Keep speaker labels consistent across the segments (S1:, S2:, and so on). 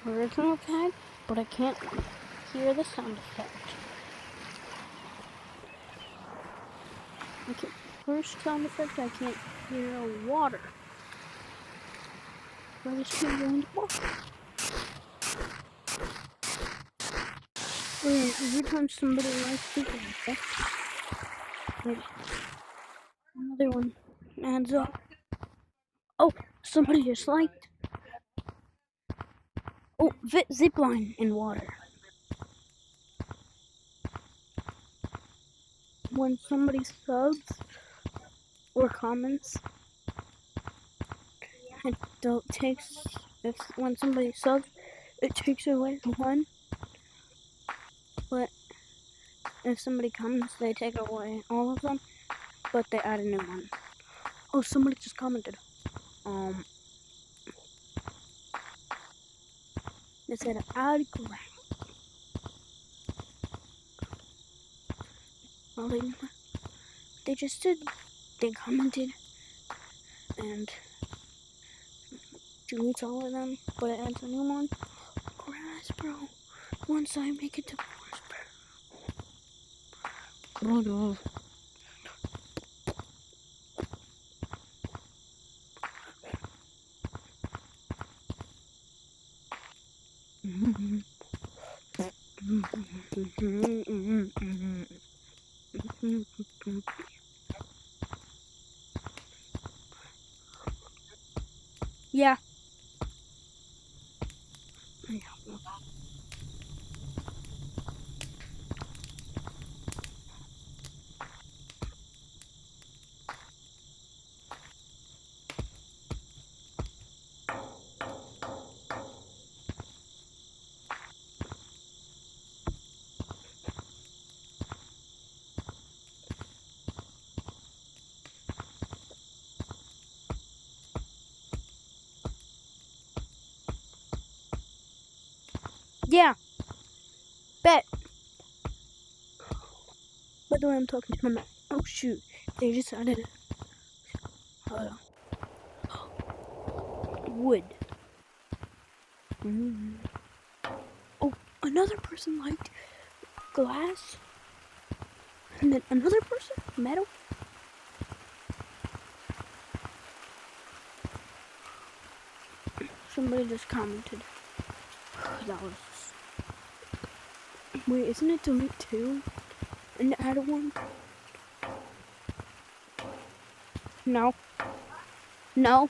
S1: original tag, but I can't hear the sound effect. Okay, first sound effect, I can't hear water. I just keep going to water. Wait, every time somebody likes people, okay? Wait, another one adds up. Oh, somebody just liked. Oh, zipline in water. When somebody subs or comments, it takes, when somebody subs, it takes away one, but if somebody comments, they take away all of them, but they add a new one. Oh, somebody just commented. They said add graph. Well, they just did. They commented and deletes all of them, but it adds a new one. Grass, bro. Once I make it to forest, bro. Oh no. Yeah. Yeah. Bet. By the way, I'm talking to my man. Oh shoot. They just added wood. Oh, another person liked glass. And then another person, metal. Somebody just commented. That was. Wait, isn't it delete 2 and add 1? No. No.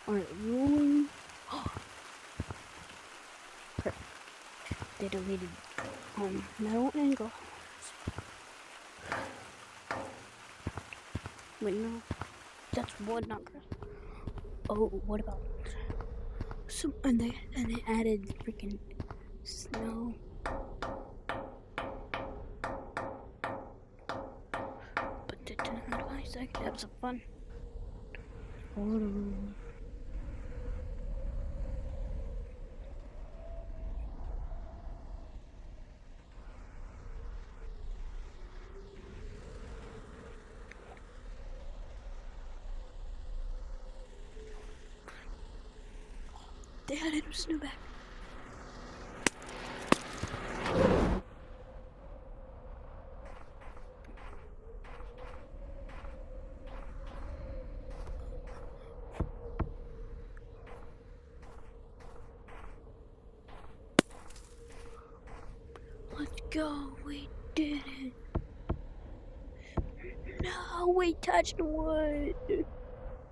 S1: Alright, ruling. Perfect. They deleted metal and glass. Wait, no. That's wood, not grass. Oh, what about some? And they added freaking snow. But they didn't advise I could have some fun. They added a snowback. Let's go, we did it. No, we touched wood.